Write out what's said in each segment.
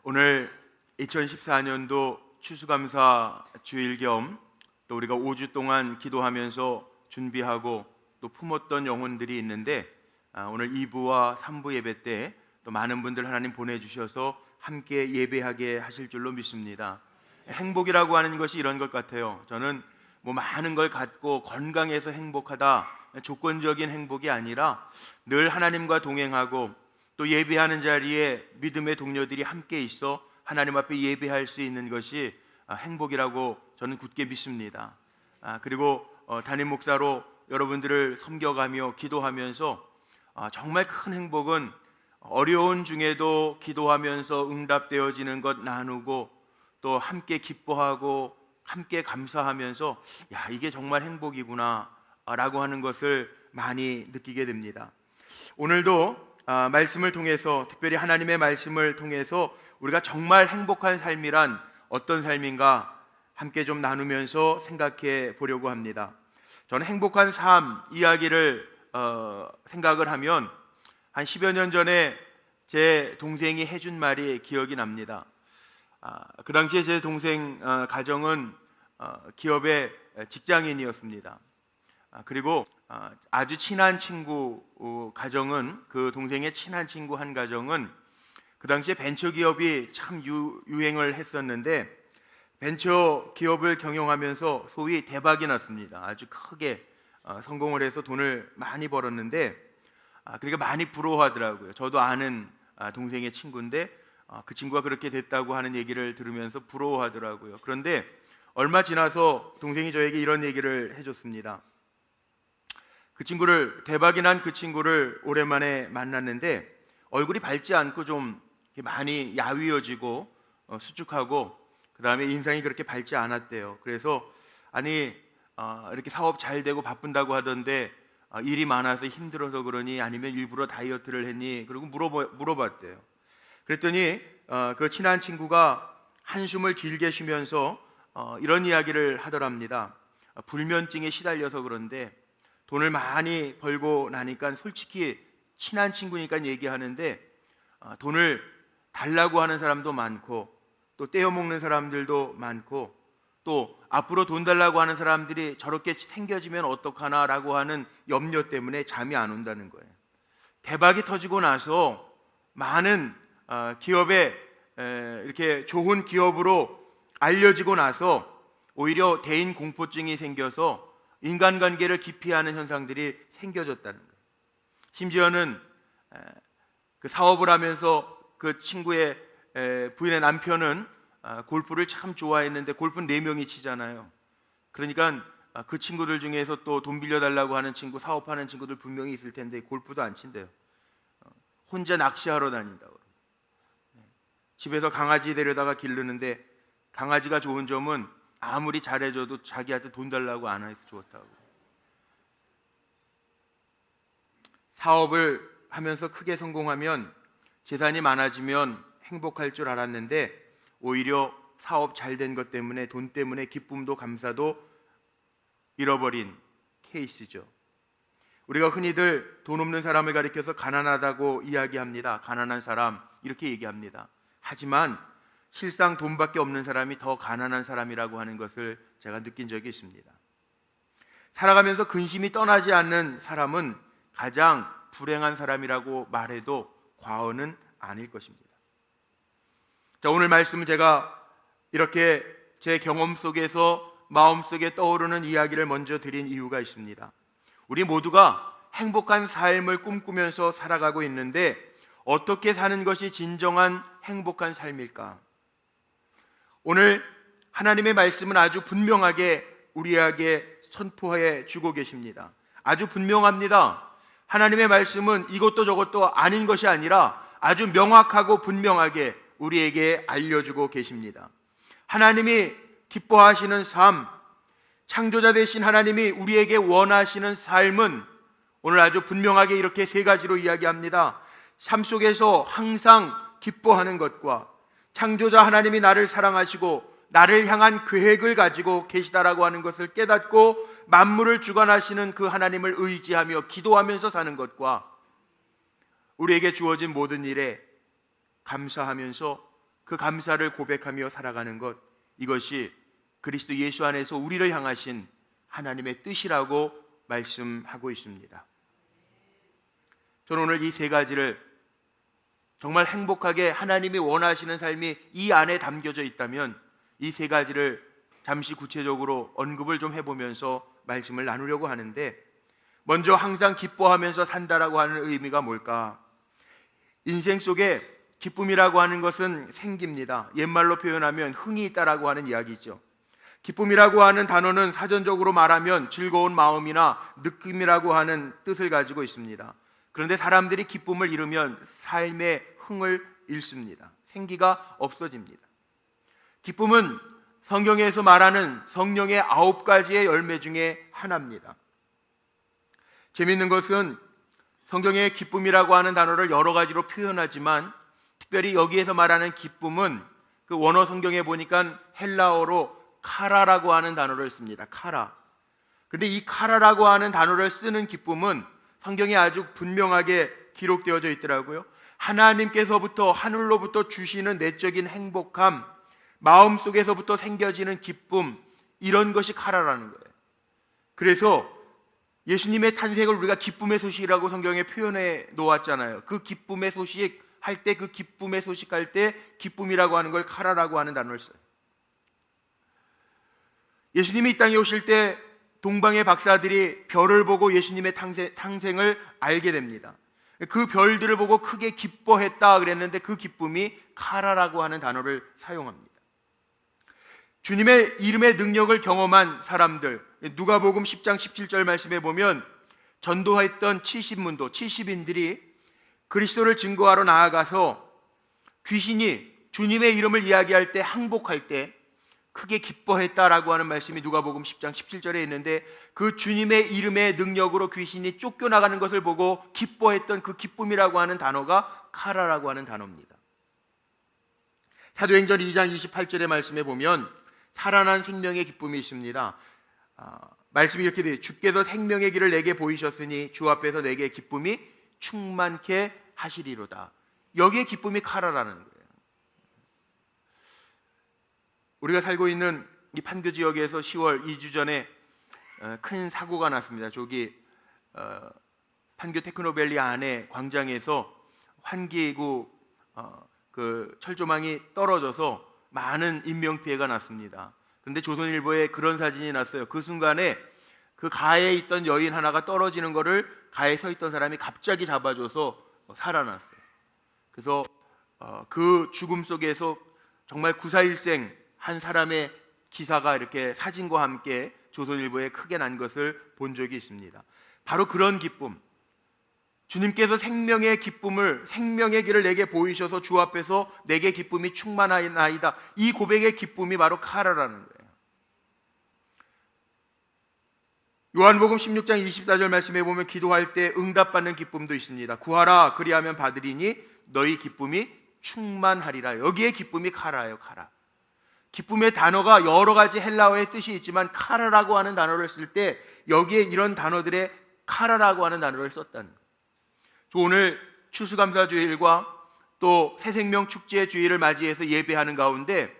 오늘 2014년도 추수감사 주일 겸 또 우리가 5주 동안 기도하면서 준비하고 또 품었던 영혼들이 있는데, 오늘 2부와 3부 예배 때 또 많은 분들 하나님 보내주셔서 함께 예배하게 하실 줄로 믿습니다. 행복이라고 하는 것이 이런 것 같아요. 저는 많은 걸 갖고 건강해서 행복하다, 조건적인 행복이 아니라 늘 하나님과 동행하고 또 예배하는 자리에 믿음의 동료들이 함께 있어 하나님 앞에 예배할 수 있는 것이 행복이라고 저는 굳게 믿습니다. 그리고 담임 목사로 여러분들을 섬겨가며 기도하면서 정말 큰 행복은 어려운 중에도 기도하면서 응답되어지는 것 나누고 또 함께 기뻐하고 함께 감사하면서 이게 정말 행복이구나 라고 하는 것을 많이 느끼게 됩니다. 오늘도 말씀을 통해서, 특별히 하나님의 말씀을 통해서 우리가 정말 행복한 삶이란 어떤 삶인가 함께 좀 나누면서 생각해 보려고 합니다. 저는 행복한 삶 이야기를 생각을 하면 한 10여 년 전에 제 동생이 해준 말이 기억이 납니다. 그 당시에 제 동생 가정은 기업의 직장인이었습니다. 그리고 아주 친한 친구 가정은, 그 동생의 친한 친구 한 가정은 그 당시에 벤처기업이 참 유행을 했었는데, 벤처기업을 경영하면서 소위 대박이 났습니다. 아주 크게 성공을 해서 돈을 많이 벌었는데, 그러니까 많이 부러워하더라고요. 저도 아는 동생의 친구인데 그 친구가 그렇게 됐다고 하는 얘기를 들으면서 부러워하더라고요. 그런데 얼마 지나서 동생이 저에게 이런 얘기를 해줬습니다. 대박이 난 그 친구를 오랜만에 만났는데 얼굴이 밝지 않고 좀 많이 야위어지고 수축하고, 그 다음에 인상이 그렇게 밝지 않았대요. 그래서 이렇게 사업 잘 되고 바쁜다고 하던데 일이 많아서 힘들어서 그러니, 아니면 일부러 다이어트를 했니? 그리고 물어봤대요. 그랬더니 그 친한 친구가 한숨을 길게 쉬면서 이런 이야기를 하더랍니다. 불면증에 시달려서 그런데 돈을 많이 벌고 나니까, 솔직히 친한 친구니까 얘기하는데 돈을 달라고 하는 사람도 많고 또 떼어먹는 사람들도 많고, 또 앞으로 돈 달라고 하는 사람들이 저렇게 생겨지면 어떡하나라고 하는 염려 때문에 잠이 안 온다는 거예요. 대박이 터지고 나서 많은 기업에 이렇게 좋은 기업으로 알려지고 나서 오히려 대인 공포증이 생겨서 인간관계를 기피하는 현상들이 생겨졌다는 거예요. 심지어는 그 사업을 하면서 그 친구의 부인의 남편은 골프를 참 좋아했는데, 골프는 4명이 치잖아요. 그러니까 그 친구들 중에서 또 돈 빌려달라고 하는 친구, 사업하는 친구들 분명히 있을 텐데 골프도 안 친대요. 혼자 낚시하러 다닌다고. 집에서 강아지 데려다가 기르는데, 강아지가 좋은 점은 아무리 잘해줘도 자기한테 돈 달라고 안 해서 좋다고. 사업을 하면서 크게 성공하면, 재산이 많아지면 행복할 줄 알았는데 오히려 사업 잘 된 것 때문에, 돈 때문에 기쁨도 감사도 잃어버린 케이스죠. 우리가 흔히들 돈 없는 사람을 가리켜서 가난하다고 이야기합니다. 가난한 사람, 이렇게 얘기합니다. 하지만 실상 돈밖에 없는 사람이 더 가난한 사람이라고 하는 것을 제가 느낀 적이 있습니다. 살아가면서 근심이 떠나지 않는 사람은 가장 불행한 사람이라고 말해도 과언은 아닐 것입니다. 자, 오늘 말씀은 제가 이렇게 제 경험 속에서 마음속에 떠오르는 이야기를 먼저 드린 이유가 있습니다. 우리 모두가 행복한 삶을 꿈꾸면서 살아가고 있는데, 어떻게 사는 것이 진정한 행복한 삶일까? 오늘 하나님의 말씀은 아주 분명하게 우리에게 선포해 주고 계십니다. 아주 분명합니다. 하나님의 말씀은 이것도 저것도 아닌 것이 아니라 아주 명확하고 분명하게 우리에게 알려주고 계십니다. 하나님이 기뻐하시는 삶, 창조자 되신 하나님이 우리에게 원하시는 삶은 오늘 아주 분명하게 이렇게 3가지로 이야기합니다. 삶 속에서 항상 기뻐하는 것과, 창조자 하나님이 나를 사랑하시고 나를 향한 계획을 가지고 계시다라고 하는 것을 깨닫고 만물을 주관하시는 그 하나님을 의지하며 기도하면서 사는 것과, 우리에게 주어진 모든 일에 감사하면서 그 감사를 고백하며 살아가는 것, 이것이 그리스도 예수 안에서 우리를 향하신 하나님의 뜻이라고 말씀하고 있습니다. 저는 오늘 이 세 가지를 정말 행복하게 하나님이 원하시는 삶이 이 안에 담겨져 있다면 이 세 가지를 잠시 구체적으로 언급을 좀 해보면서 말씀을 나누려고 하는데, 먼저 항상 기뻐하면서 산다라고 하는 의미가 뭘까? 인생 속에 기쁨이라고 하는 것은 생기입니다. 옛말로 표현하면 흥이 있다라고 하는 이야기죠. 기쁨이라고 하는 단어는 사전적으로 말하면 즐거운 마음이나 느낌이라고 하는 뜻을 가지고 있습니다. 그런데 사람들이 기쁨을 잃으면 삶의 흥을 잃습니다. 생기가 없어집니다. 기쁨은 성경에서 말하는 성령의 9가지의 열매 중에 하나입니다. 재미있는 것은 성경의 기쁨이라고 하는 단어를 여러 가지로 표현하지만 특별히 여기에서 말하는 기쁨은 그 원어 성경에 보니까 헬라어로 카라라고 하는 단어를 씁니다. 카라. 근데 이 카라라고 하는 단어를 쓰는 기쁨은 성경에 아주 분명하게 기록되어져 있더라고요. 하나님께서부터 하늘로부터 주시는 내적인 행복함, 마음속에서부터 생겨지는 기쁨, 이런 것이 카라라는 거예요. 그래서 예수님의 탄생을 우리가 기쁨의 소식이라고 성경에 표현해 놓았잖아요. 그 기쁨의 소식 할 때, 그 기쁨의 소식 할 때 기쁨이라고 하는 걸 카라라고 하는 단어를 써요. 예수님이 이 땅에 오실 때 동방의 박사들이 별을 보고 예수님의 탄생을 알게 됩니다. 그 별들을 보고 크게 기뻐했다 그랬는데 그 기쁨이 카라라고 하는 단어를 사용합니다. 주님의 이름의 능력을 경험한 사람들, 누가복음 10장 17절 말씀에 보면 전도했던 70문도, 70인들이 그리스도를 증거하러 나아가서 귀신이 주님의 이름을 이야기할 때, 항복할 때 크게 기뻐했다라고 하는 말씀이 누가복음 10장 17절에 있는데, 그 주님의 이름의 능력으로 귀신이 쫓겨나가는 것을 보고 기뻐했던 그 기쁨이라고 하는 단어가 카라라고 하는 단어입니다. 사도행전 2장 28절의 말씀에 보면 살아난 생명의 기쁨이 있습니다. 말씀이 이렇게 돼요. 주께서 생명의 길을 내게 보이셨으니 주 앞에서 내게 기쁨이 충만케 하시리로다. 여기에 기쁨이 카라라는 거예요. 우리가 살고 있는 이 판교 지역에서 10월 2주 전에 큰 사고가 났습니다. 저기 판교 테크노밸리 안에 광장에서 환기구 그 철조망이 떨어져서 많은 인명피해가 났습니다. 그런데 조선일보에 그런 사진이 났어요. 그 순간에 그 가에 있던 여인 하나가 떨어지는 거를 가에 서 있던 사람이 갑자기 잡아줘서 살아났어요. 그래서 그 죽음 속에서 정말 구사일생 한 사람의 기사가 이렇게 사진과 함께 조선일보에 크게 난 것을 본 적이 있습니다. 바로 그런 기쁨, 주님께서 생명의 기쁨을, 생명의 길을 내게 보이셔서 주 앞에서 내게 기쁨이 충만하나이다, 이 고백의 기쁨이 바로 카라라는 거예요. 요한복음 16장 24절 말씀에 보면 기도할 때 응답받는 기쁨도 있습니다. 구하라 그리하면 받으리니 너희 기쁨이 충만하리라. 여기에 기쁨이 카라예요. 카라. 기쁨의 단어가 여러 가지 헬라어의 뜻이 있지만 카라라고 하는 단어를 쓸 때 여기에 이런 단어들의 카라라고 하는 단어를 썼다는 거예요. 오늘 추수감사주일과 또 새생명 축제 주일을 맞이해서 예배하는 가운데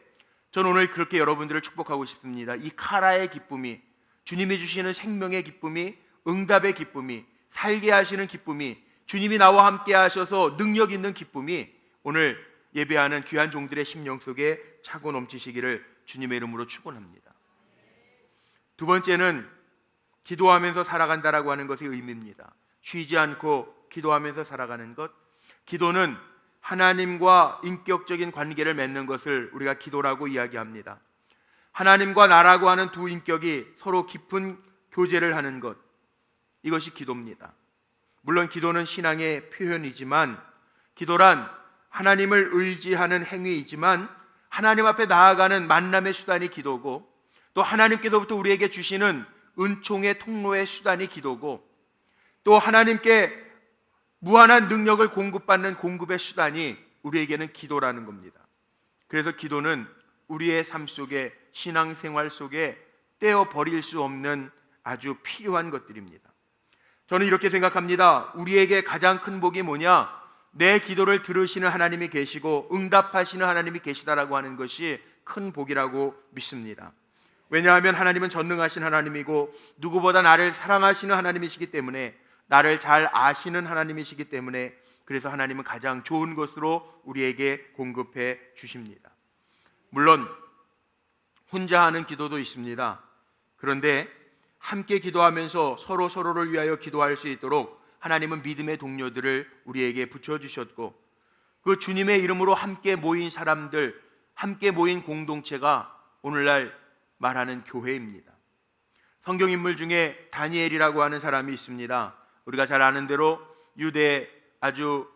저는 오늘 그렇게 여러분들을 축복하고 싶습니다. 이 카라의 기쁨이, 주님이 주시는 생명의 기쁨이, 응답의 기쁨이, 살게 하시는 기쁨이, 주님이 나와 함께 하셔서 능력 있는 기쁨이 오늘 예배하는 귀한 종들의 심령 속에 차고 넘치시기를 주님의 이름으로 축원합니다. 두 번째는 기도하면서 살아간다라고 하는 것의 의미입니다. 쉬지 않고 기도하면서 살아가는 것. 기도는 하나님과 인격적인 관계를 맺는 것을 우리가 기도라고 이야기합니다. 하나님과 나라고 하는 두 인격이 서로 깊은 교제를 하는 것, 이것이 기도입니다. 물론 기도는 신앙의 표현이지만, 기도란 하나님을 의지하는 행위이지만 하나님 앞에 나아가는 만남의 수단이 기도고, 또 하나님께서부터 우리에게 주시는 은총의 통로의 수단이 기도고, 또 하나님께 무한한 능력을 공급받는 공급의 수단이 우리에게는 기도라는 겁니다. 그래서 기도는 우리의 삶 속에, 신앙생활 속에 떼어 버릴 수 없는 아주 필요한 것들입니다. 저는 이렇게 생각합니다. 우리에게 가장 큰 복이 뭐냐? 내 기도를 들으시는 하나님이 계시고 응답하시는 하나님이 계시다라고 하는 것이 큰 복이라고 믿습니다. 왜냐하면 하나님은 전능하신 하나님이고 누구보다 나를 사랑하시는 하나님이시기 때문에, 나를 잘 아시는 하나님이시기 때문에, 그래서 하나님은 가장 좋은 것으로 우리에게 공급해 주십니다. 물론 혼자 하는 기도도 있습니다. 그런데 함께 기도하면서 서로 서로를 위하여 기도할 수 있도록 하나님은 믿음의 동료들을 우리에게 붙여주셨고, 그 주님의 이름으로 함께 모인 사람들, 함께 모인 공동체가 오늘날 말하는 교회입니다. 성경 인물 중에 다니엘이라고 하는 사람이 있습니다. 우리가 잘 아는 대로 유대의 아주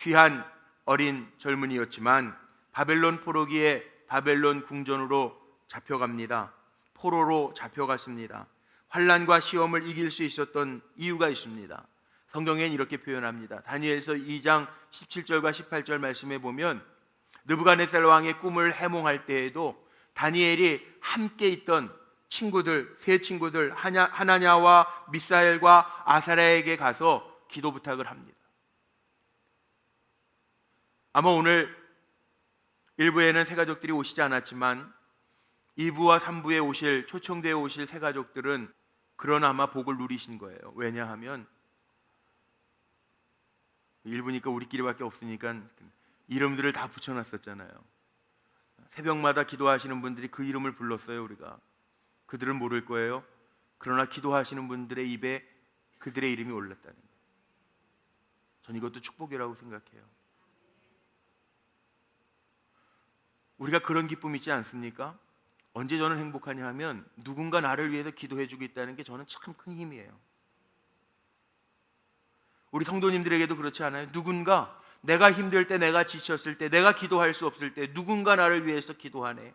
귀한 어린 젊은이였지만 바벨론 포로기에 바벨론 궁전으로 잡혀갑니다. 포로로 잡혀갔습니다. 환난과 시험을 이길 수 있었던 이유가 있습니다. 성경엔 이렇게 표현합니다. 다니엘서 2장 17절과 18절 말씀에 보면 느부갓네살 왕의 꿈을 해몽할 때에도 다니엘이 함께 있던 친구들, 세 친구들 하나냐와 미사엘과 아사랴에게 가서 기도 부탁을 합니다. 아마 오늘 1부에는 새가족들이 오시지 않았지만 2부와 3부에 오실, 초청되어 오실 새가족들은 그런 아마 복을 누리신 거예요. 왜냐하면 1부니까 우리끼리밖에 없으니까 이름들을 다 붙여놨었잖아요. 새벽마다 기도하시는 분들이 그 이름을 불렀어요. 우리가 그들은 모를 거예요. 그러나 기도하시는 분들의 입에 그들의 이름이 올랐다는 거예요. 전 이것도 축복이라고 생각해요. 우리가 그런 기쁨 있지 않습니까? 언제 저는 행복하냐 하면 누군가 나를 위해서 기도해주고 있다는 게 저는 참 큰 힘이에요. 우리 성도님들에게도 그렇지 않아요? 누군가 내가 힘들 때, 내가 지쳤을 때, 내가 기도할 수 없을 때 누군가 나를 위해서 기도하네.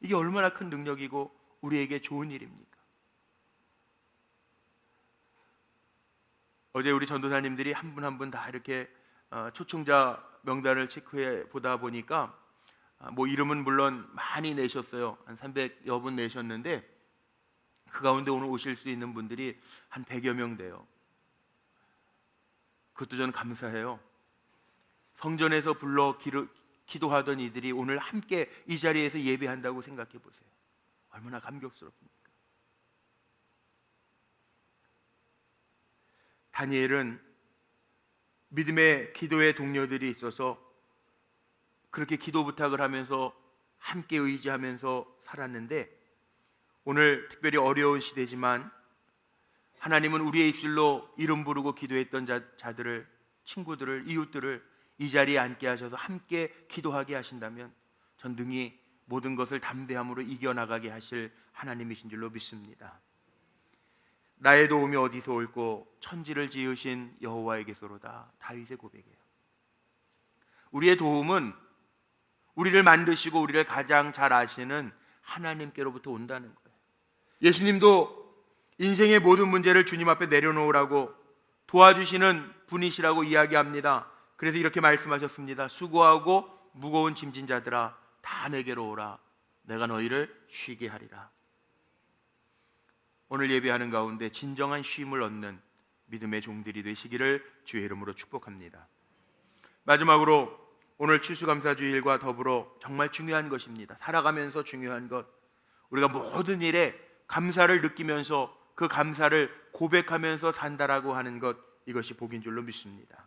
이게 얼마나 큰 능력이고 우리에게 좋은 일입니까? 어제 우리 전도사님들이 한 분 한 분 다 이렇게 초청자 명단을 체크해 보다 보니까 뭐 이름은 물론 많이 내셨어요. 한 300여 분 내셨는데 그 가운데 오늘 오실 수 있는 분들이 한 100여 명 돼요. 그것도 저는 감사해요. 성전에서 불러 기도하던 이들이 오늘 함께 이 자리에서 예배한다고 생각해 보세요. 얼마나 감격스럽습니까? 다니엘은 믿음의 기도의 동료들이 있어서 그렇게 기도 부탁을 하면서 함께 의지하면서 살았는데, 오늘 특별히 어려운 시대지만 하나님은 우리의 입술로 이름 부르고 기도했던 자들을, 친구들을, 이웃들을 이 자리에 앉게 하셔서 함께 기도하게 하신다면 전 능히 모든 것을 담대함으로 이겨나가게 하실 하나님이신 줄로 믿습니다. 나의 도움이 어디서 올꼬 천지를 지으신 여호와에게서로다. 다윗의 고백이에요. 우리의 도움은 우리를 만드시고 우리를 가장 잘 아시는 하나님께로부터 온다는 거예요. 예수님도 인생의 모든 문제를 주님 앞에 내려놓으라고 도와주시는 분이시라고 이야기합니다. 그래서 이렇게 말씀하셨습니다. 수고하고 무거운 짐진 자들아 다 내게로 오라. 내가 너희를 쉬게 하리라. 오늘 예배하는 가운데 진정한 쉼을 얻는 믿음의 종들이 되시기를 주의 이름으로 축복합니다. 마지막으로 오늘 추수감사주일과 더불어 정말 중요한 것입니다. 살아가면서 중요한 것, 우리가 모든 일에 감사를 느끼면서 그 감사를 고백하면서 산다라고 하는 것, 이것이 복인 줄로 믿습니다.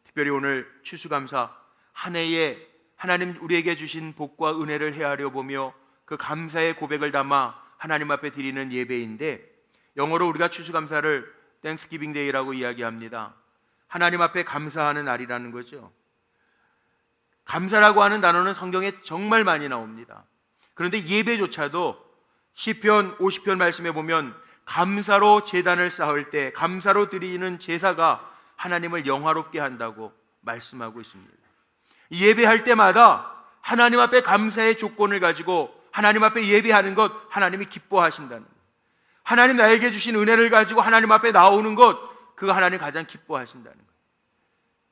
특별히 오늘 추수감사, 한 해에 하나님 우리에게 주신 복과 은혜를 헤아려 보며 그 감사의 고백을 담아 하나님 앞에 드리는 예배인데, 영어로 우리가 추수감사를 땡스기빙 데이라고 이야기합니다. 하나님 앞에 감사하는 날이라는 거죠. 감사라고 하는 단어는 성경에 정말 많이 나옵니다. 그런데 예배조차도 시편 50편 말씀에 보면 감사로 제단을 쌓을 때, 감사로 드리는 제사가 하나님을 영화롭게 한다고 말씀하고 있습니다. 예배할 때마다 하나님 앞에 감사의 조건을 가지고 하나님 앞에 예배하는 것, 하나님이 기뻐하신다는 것. 하나님 나에게 주신 은혜를 가지고 하나님 앞에 나오는 것, 그거 하나님 가장 기뻐하신다는 것.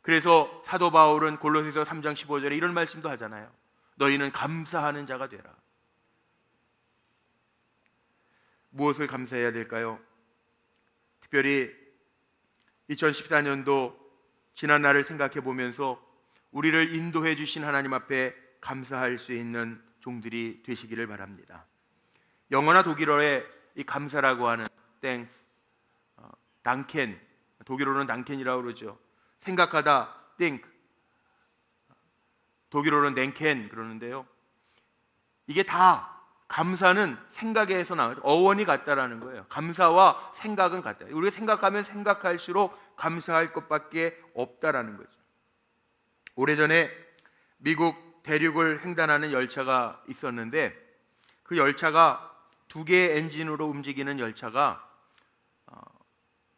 그래서 사도 바울은 골로새서 3장 15절에 이런 말씀도 하잖아요. 너희는 감사하는 자가 되라. 무엇을 감사해야 될까요? 특별히 2014년도 지난 날을 생각해 보면서 우리를 인도해 주신 하나님 앞에 감사할 수 있는 종들이 되시기를 바랍니다. 영어나 독일어에 이 감사라고 하는 땡, 단켄, 독일어로는 단켄이라고 그러죠. 생각하다, think, 독일어로는 덴켄 그러는데요. 이게 다 감사는 생각에서 나와요. 어원이 같다라는 거예요. 감사와 생각은 같다. 우리가 생각하면 생각할수록 감사할 것밖에 없다라는 거죠. 오래전에 미국 대륙을 횡단하는 열차가 있었는데 그 열차가 두 개의 엔진으로 움직이는 열차가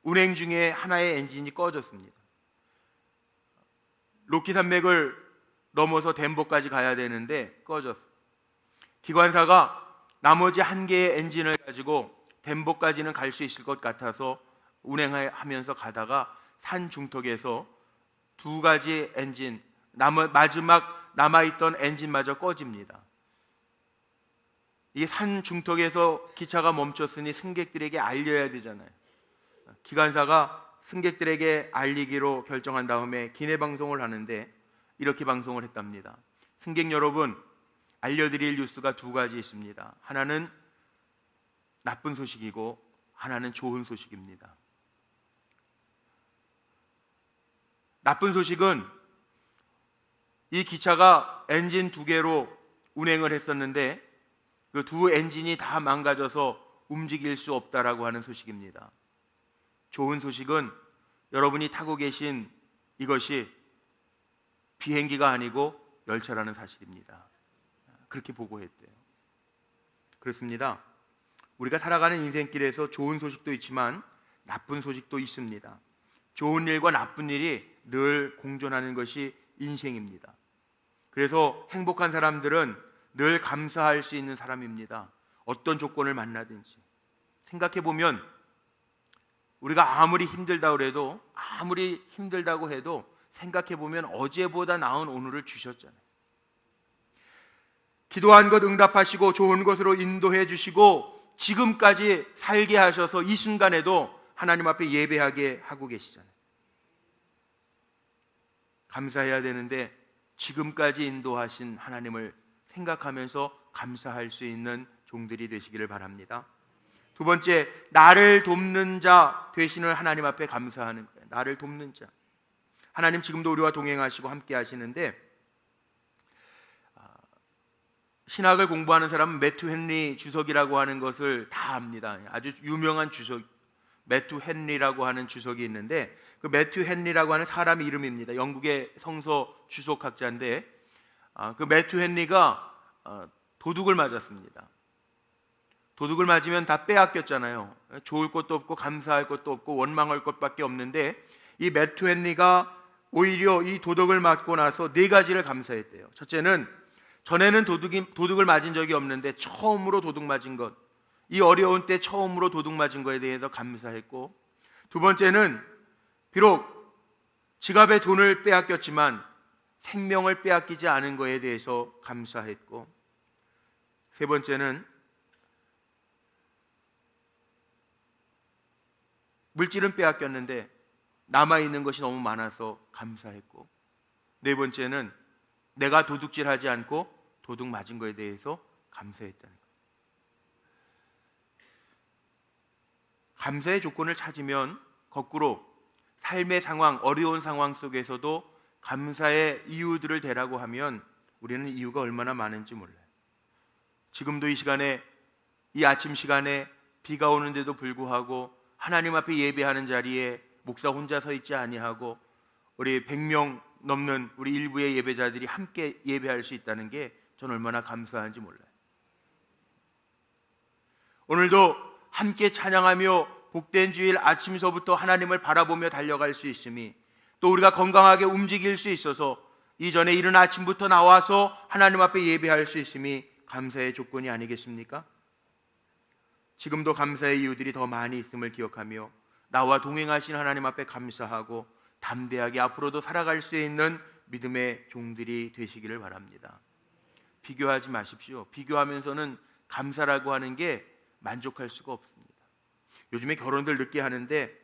운행 중에 하나의 엔진이 꺼졌습니다. 로키 산맥을 넘어서 덴버까지 가야 되는데 꺼졌어요. 기관사가 나머지 한 개의 엔진을 가지고 덴버까지는 갈 수 있을 것 같아서 운행하면서 가다가 산 중턱에서 두 가지 엔진, 마지막 남아있던 엔진마저 꺼집니다. 이 산 중턱에서 기차가 멈췄으니 승객들에게 알려야 되잖아요. 기관사가 승객들에게 알리기로 결정한 다음에 기내 방송을 하는데 이렇게 방송을 했답니다. 승객 여러분, 알려드릴 뉴스가 두 가지 있습니다. 하나는 나쁜 소식이고 하나는 좋은 소식입니다. 나쁜 소식은 이 기차가 엔진 두 개로 운행을 했었는데 그 두 엔진이 다 망가져서 움직일 수 없다라고 하는 소식입니다. 좋은 소식은 여러분이 타고 계신 이것이 비행기가 아니고 열차라는 사실입니다. 그렇게 보고했대요. 그렇습니다. 우리가 살아가는 인생길에서 좋은 소식도 있지만 나쁜 소식도 있습니다. 좋은 일과 나쁜 일이 늘 공존하는 것이 인생입니다. 그래서 행복한 사람들은 늘 감사할 수 있는 사람입니다. 어떤 조건을 만나든지. 생각해 보면 우리가 아무리 힘들다고 해도 생각해 보면 어제보다 나은 오늘을 주셨잖아요. 기도한 것 응답하시고 좋은 것으로 인도해 주시고 지금까지 살게 하셔서 이 순간에도 하나님 앞에 예배하게 하고 계시잖아요. 감사해야 되는데 지금까지 인도하신 하나님을 생각하면서 감사할 수 있는 종들이 되시기를 바랍니다. 두 번째, 나를 돕는 자 되시는 하나님 앞에 감사하는 거예요. 나를 돕는 자. 하나님 지금도 우리와 동행하시고 함께 하시는데 신학을 공부하는 사람은 매튜 헨리 주석이라고 하는 것을 다 압니다. 아주 유명한 주석, 매튜 헨리라고 하는 주석이 있는데 그 매튜 헨리라고 하는 사람 이름입니다. 영국의 성서 주석학자인데 그 매튜 헨리가 도둑을 맞았습니다. 도둑을 맞으면 다 빼앗겼잖아요. 좋을 것도 없고 감사할 것도 없고 원망할 것밖에 없는데 이 매튜 헨리가 오히려 이 도둑을 맞고 나서 네 가지를 감사했대요. 첫째는 전에는 도둑을 맞은 적이 없는데 처음으로 도둑 맞은 것, 이 어려운 때 처음으로 도둑 맞은 것에 대해서 감사했고, 두 번째는 비록 지갑에 돈을 빼앗겼지만 생명을 빼앗기지 않은 것에 대해서 감사했고, 세 번째는 물질은 빼앗겼는데 남아있는 것이 너무 많아서 감사했고, 네 번째는 내가 도둑질하지 않고 도둑 맞은 것에 대해서 감사했다는 거예요. 감사의 조건을 찾으면 거꾸로 삶의 상황, 어려운 상황 속에서도 감사의 이유들을 대라고 하면 우리는 이유가 얼마나 많은지 몰라요. 지금도 이 시간에, 이 아침 시간에 비가 오는데도 불구하고 하나님 앞에 예배하는 자리에 목사 혼자 서 있지 아니하고 우리 100명 넘는 우리 일부의 예배자들이 함께 예배할 수 있다는 게 저는 얼마나 감사한지 몰라요. 오늘도 함께 찬양하며 복된 주일 아침서부터 하나님을 바라보며 달려갈 수 있음이, 또 우리가 건강하게 움직일 수 있어서 이전에 이른 아침부터 나와서 하나님 앞에 예배할 수 있음이 감사의 조건이 아니겠습니까? 지금도 감사의 이유들이 더 많이 있음을 기억하며 나와 동행하신 하나님 앞에 감사하고 담대하게 앞으로도 살아갈 수 있는 믿음의 종들이 되시기를 바랍니다. 비교하지 마십시오. 비교하면서는 감사라고 하는 게 만족할 수가 없습니다. 요즘에 결혼들 늦게 하는데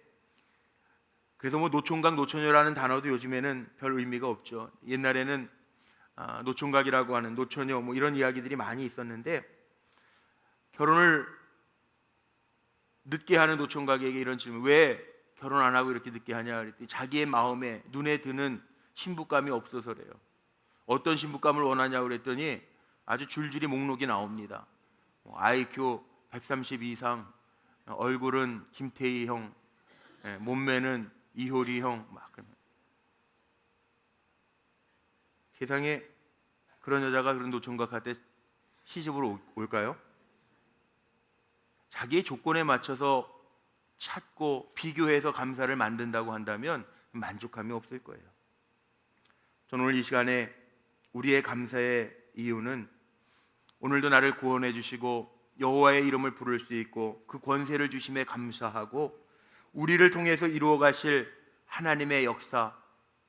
그래서 뭐 노총각, 노처녀라는 단어도 요즘에는 별 의미가 없죠. 옛날에는 노총각이라고 하는 노처녀 뭐 이런 이야기들이 많이 있었는데, 결혼을 늦게 하는 노총각에게 이런 질문, 왜 결혼 안 하고 이렇게 늦게 하냐 그랬더니 자기의 마음에 눈에 드는 신부감이 없어서래요. 어떤 신부감을 원하냐고 그랬더니 아주 줄줄이 목록이 나옵니다. IQ 130 이상, 얼굴은 김태희 형, 몸매는 이효리 형. 막 세상에 그런 여자가 그런 노총각한테 시집으로 올까요? 자기의 조건에 맞춰서 찾고 비교해서 감사를 만든다고 한다면 만족감이 없을 거예요. 저는 오늘 이 시간에 우리의 감사의 이유는 오늘도 나를 구원해 주시고 여호와의 이름을 부를 수 있고 그 권세를 주심에 감사하고 우리를 통해서 이루어 가실 하나님의 역사,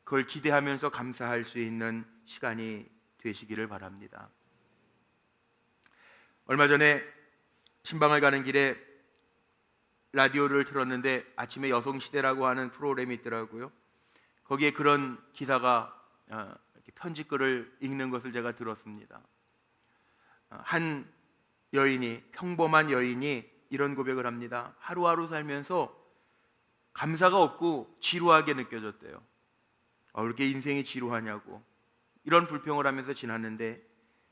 그걸 기대하면서 감사할 수 있는 시간이 되시기를 바랍니다. 얼마 전에 신방을 가는 길에 라디오를 틀었는데 아침에 여성시대라고 하는 프로그램이 있더라고요. 거기에 그런 기사가 편지글을 읽는 것을 제가 들었습니다. 한 여인이, 평범한 여인이 이런 고백을 합니다. 하루하루 살면서 감사가 없고 지루하게 느껴졌대요. 왜 이렇게 인생이 지루하냐고 이런 불평을 하면서 지났는데,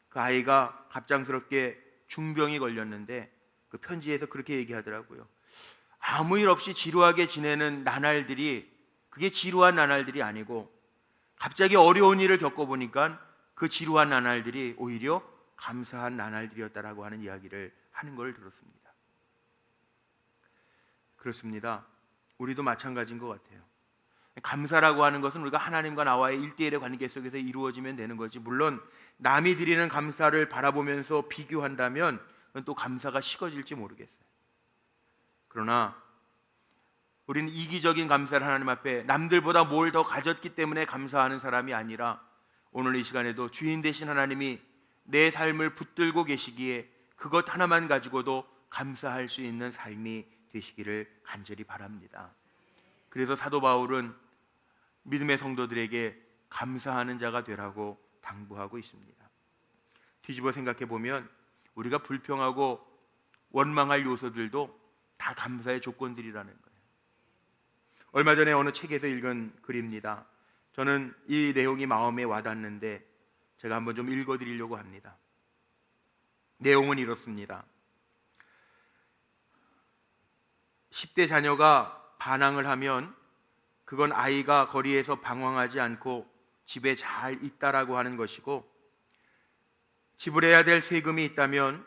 그 아이가 갑작스럽게 중병이 걸렸는데 그 편지에서 그렇게 얘기하더라고요. 아무 일 없이 지루하게 지내는 나날들이 그게 지루한 나날들이 아니고 갑자기 어려운 일을 겪어보니까 그 지루한 나날들이 오히려 감사한 나날들이었다라고 하는 이야기를 하는 걸 들었습니다. 그렇습니다. 우리도 마찬가지인 것 같아요. 감사라고 하는 것은 우리가 하나님과 나와의 1대1의 관계 속에서 이루어지면 되는 거지, 물론 남이 드리는 감사를 바라보면서 비교한다면 그건 또 감사가 식어질지 모르겠어요. 그러나 우리는 이기적인 감사를 하나님 앞에 남들보다 뭘 더 가졌기 때문에 감사하는 사람이 아니라 오늘 이 시간에도 주인 되신 하나님이 내 삶을 붙들고 계시기에 그것 하나만 가지고도 감사할 수 있는 삶이 되시기를 간절히 바랍니다. 그래서 사도 바울은 믿음의 성도들에게 감사하는 자가 되라고 당부하고 있습니다. 뒤집어 생각해 보면 우리가 불평하고 원망할 요소들도 다 감사의 조건들이라는 거예요. 얼마 전에 어느 책에서 읽은 글입니다. 저는 이 내용이 마음에 와닿는데 제가 한번 좀 읽어드리려고 합니다. 내용은 이렇습니다. 10대 자녀가 반항을 하면 그건 아이가 거리에서 방황하지 않고 집에 잘 있다라고 하는 것이고, 지불해야 될 세금이 있다면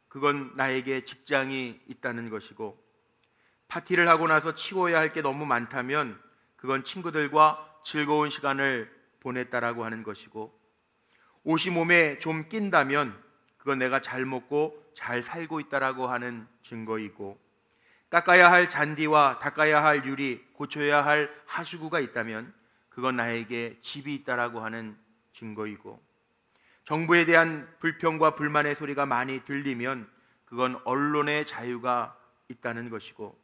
그건 나에게 직장이 있다는 것이고, 파티를 하고 나서 치워야 할 게 너무 많다면 그건 친구들과 즐거운 시간을 보냈다라고 하는 것이고, 옷이 몸에 좀 낀다면 그건 내가 잘 먹고 잘 살고 있다라고 하는 증거이고, 닦아야 할 잔디와 닦아야 할 유리, 고쳐야 할 하수구가 있다면 그건 나에게 집이 있다라고 하는 증거이고, 정부에 대한 불평과 불만의 소리가 많이 들리면 그건 언론의 자유가 있다는 것이고,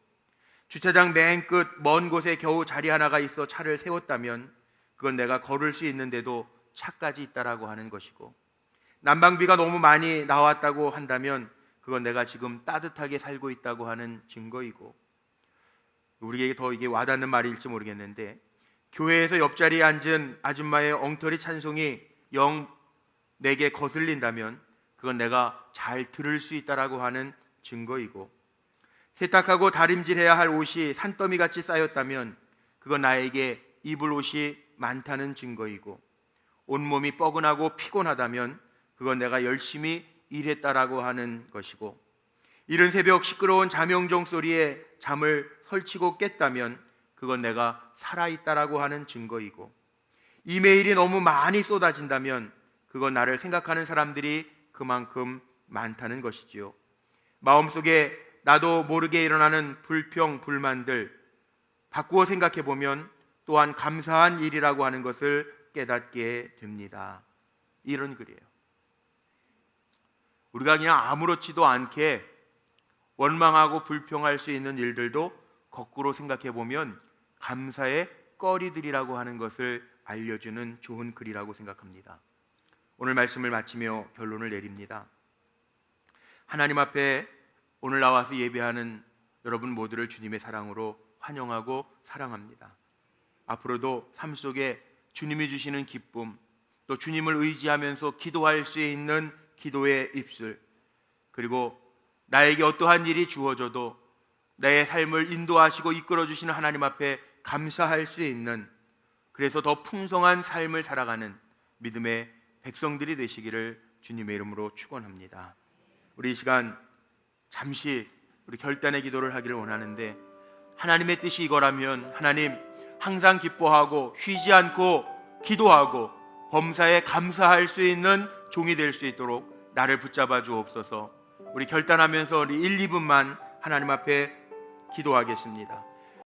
주차장 맨 끝 먼 곳에 겨우 자리 하나가 있어 차를 세웠다면 그건 내가 걸을 수 있는데도 차까지 있다라고 하는 것이고, 난방비가 너무 많이 나왔다고 한다면 그건 내가 지금 따뜻하게 살고 있다고 하는 증거이고, 우리에게 더 이게 와닿는 말일지 모르겠는데, 교회에서 옆자리에 앉은 아줌마의 엉터리 찬송이 영 내게 거슬린다면 그건 내가 잘 들을 수 있다라고 하는 증거이고, 세탁하고 다림질해야 할 옷이 산더미같이 쌓였다면 그건 나에게 입을 옷이 많다는 증거이고, 온몸이 뻐근하고 피곤하다면 그건 내가 열심히 일했다라고 하는 것이고, 이른 새벽 시끄러운 자명종 소리에 잠을 설치고 깼다면 그건 내가 살아있다라고 하는 증거이고, 이메일이 너무 많이 쏟아진다면 그건 나를 생각하는 사람들이 그만큼 많다는 것이지요. 마음속에 나도 모르게 일어나는 불평, 불만들 바꾸어 생각해 보면 또한 감사한 일이라고 하는 것을 깨닫게 됩니다. 이런 글이에요. 우리가 그냥 아무렇지도 않게 원망하고 불평할 수 있는 일들도 거꾸로 생각해 보면 감사의 거리들이라고 하는 것을 알려주는 좋은 글이라고 생각합니다. 오늘 말씀을 마치며 결론을 내립니다. 하나님 앞에 오늘 나와서 예배하는 여러분 모두를 주님의 사랑으로 환영하고 사랑합니다. 앞으로도 삶 속에 주님이 주시는 기쁨, 또 주님을 의지하면서 기도할 수 있는 기도의 입술, 그리고 나에게 어떠한 일이 주어져도 내 삶을 인도하시고 이끌어 주시는 하나님 앞에 감사할 수 있는, 그래서 더 풍성한 삶을 살아가는 믿음의 백성들이 되시기를 주님의 이름으로 축원합니다. 우리 이 시간 잠시 우리 결단의 기도를 하기를 원하는데, 하나님의 뜻이 이거라면 하나님 항상 기뻐하고 쉬지 않고 기도하고 범사에 감사할 수 있는 종이 될 수 있도록 나를 붙잡아 주옵소서. 우리 결단하면서 우리 1, 2분만 하나님 앞에 기도하겠습니다.